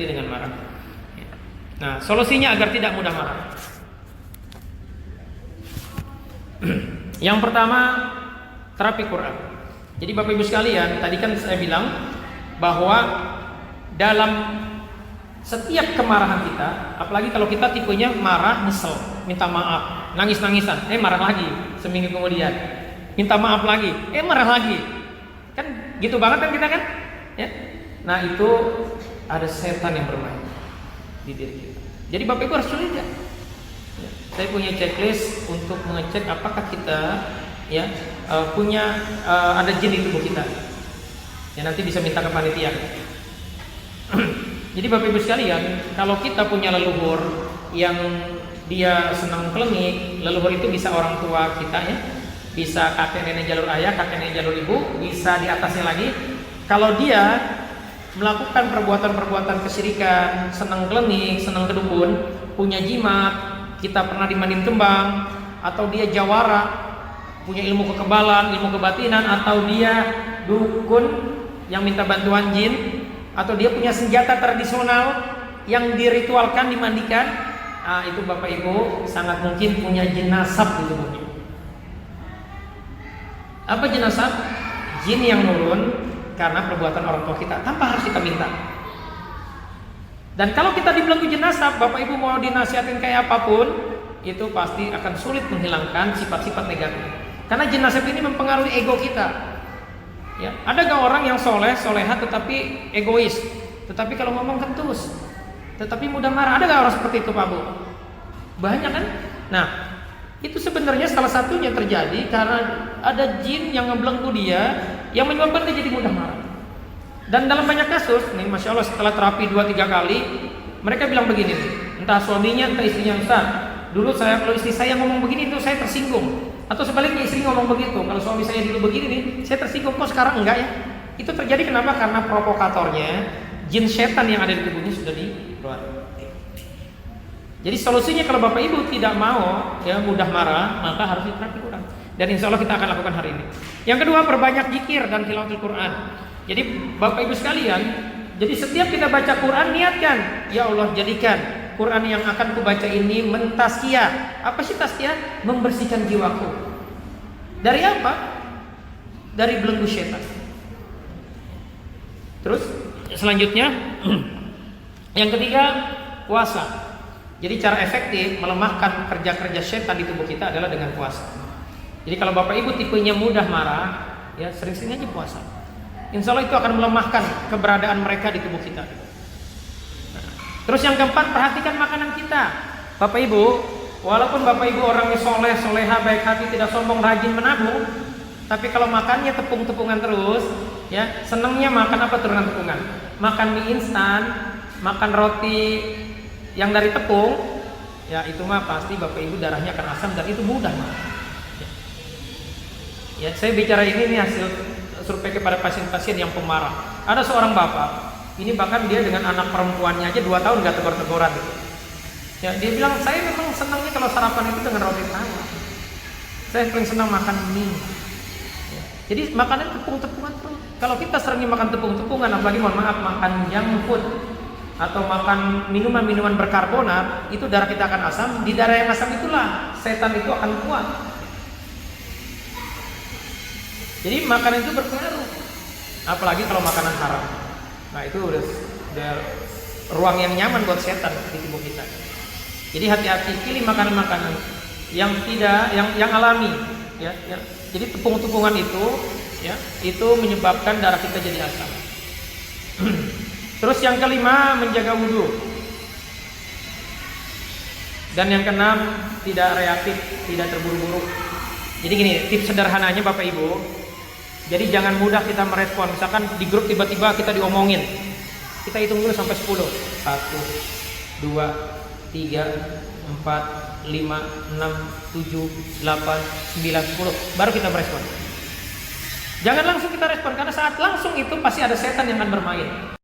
dengan marah. Nah, solusinya agar tidak mudah marah. Yang pertama, terapi Quran. Jadi Bapak Ibu sekalian, tadi kan saya bilang bahwa dalam setiap kemarahan kita, apalagi kalau kita tipenya marah, nyesel, minta maaf, nangis-nangisan, marah lagi, seminggu kemudian minta maaf lagi, marah lagi, kan gitu banget kan kita kan, ya. Nah itu ada setan yang bermain di diri kita. Jadi Bapak Ibu harus curiga. Ya, saya punya checklist untuk mengecek apakah kita punya ada jin di tubuh kita. Ya nanti bisa minta ke panitia. Jadi Bapak Ibu sekalian, kalau kita punya leluhur yang dia senang klinik, leluhur itu bisa orang tua kita ya, bisa kakek nenek jalur ayah, kakek nenek jalur ibu, bisa di atasnya lagi. Kalau dia melakukan perbuatan-perbuatan kesyirikan, senang klinik, senang kedukun, punya jimat, kita pernah dimandiin kembang, atau dia jawara, punya ilmu kekebalan, ilmu kebatinan, atau dia dukun yang minta bantuan jin, atau dia punya senjata tradisional yang diritualkan, dimandikan, itu Bapak Ibu sangat mungkin punya jin nasab di tubuhnya. Apa jin nasab? Jin yang nurun karena perbuatan orang tua kita tanpa harus kita minta. Dan kalau kita dibelenggu jin nasab, Bapak Ibu mau dinasihatin kayak apapun, itu pasti akan sulit menghilangkan sifat-sifat negatif. Karena jin nasab ini mempengaruhi ego kita. Ya, ada gak orang yang soleh, soleha tetapi egois, tetapi kalau ngomong kentus, tetapi mudah marah? Ada gak orang seperti itu Pak Bu? Banyak kan? Nah, itu sebenarnya salah satunya terjadi karena ada jin yang ngebelenggu dia, yang menyebabkan dia jadi mudah marah. Dan dalam banyak kasus, nih Masya Allah setelah terapi 2-3 kali, mereka bilang begini nih, entah suaminya, entah istrinya, Ustaz, dulu kalau istri saya ngomong begini itu saya tersinggung. Atau sebaliknya istri ngomong begitu, kalau suami saya dulu begini nih, saya tersinggung, kok sekarang enggak ya? Itu terjadi kenapa? Karena provokatornya, jin setan yang ada di tubuhnya sudah dikeluar. Jadi solusinya kalau Bapak Ibu tidak mau ya mudah marah, maka harus diterapi Quran. Dan insya Allah kita akan lakukan hari ini. Yang kedua, perbanyak zikir dan tilawatul Quran. Jadi Bapak Ibu sekalian, jadi setiap kita baca Quran niatkan, ya Allah jadikan Quran yang akan kubaca ini mentazkiyah. Apa sih tazkiyah? Membersihkan jiwaku. Dari apa? Dari belenggu syaitan. Terus selanjutnya yang ketiga, puasa. Jadi cara efektif melemahkan kerja-kerja syaitan di tubuh kita adalah dengan puasa. Jadi kalau Bapak Ibu tipenya mudah marah, ya sering-sering aja puasa. Insya Allah itu akan melemahkan keberadaan mereka di tubuh kita. Terus yang keempat, perhatikan makanan kita. Bapak Ibu, walaupun Bapak Ibu orangnya soleh, soleha, baik hati, tidak sombong, rajin menabung, tapi kalau makannya tepung-tepungan terus, ya senangnya makan apa turunan tepungan? Makan mie instan, makan roti yang dari tepung, ya itu mah pasti Bapak Ibu darahnya akan asam dan itu mudah. Ya, saya bicara ini nih hasil survei kepada pasien-pasien yang pemarah. Ada seorang bapak, ini bahkan dia dengan anak perempuannya aja 2 tahun gak tegur-teguran gitu. Ya, dia bilang saya memang senangnya kalau sarapan itu dengan roti tawar. Saya paling senang makan mie. Ya, jadi makanan tepung-tepungan terus. Kalau kita seringnya makan tepung-tepungan, apalagi mohon maaf makan junk food atau makan minuman-minuman berkarbonat, itu darah kita akan asam. Di darah yang asam itulah setan itu akan kuat. Jadi makanan itu berpengaruh. Apalagi kalau makanan haram. Nah itu udah ruang yang nyaman buat setan di tubuh kita. Jadi hati-hati pilih makanan-makanan yang tidak, yang alami, ya. Jadi tepung-tepungan itu, ya, itu menyebabkan darah kita jadi asam. Terus yang kelima, menjaga wudhu. Dan yang keenam, tidak reaktif, tidak terburu-buru. Jadi gini, tips sederhananya Bapak Ibu. Jadi jangan mudah kita merespon. Misalkan di grup tiba-tiba kita diomongin, kita hitung dulu sampai 10. 1, 2, 3, 4, 5, 6, 7, 8, 9, 10. Baru kita merespon. Jangan langsung kita respon, karena saat langsung itu pasti ada setan yang akan bermain.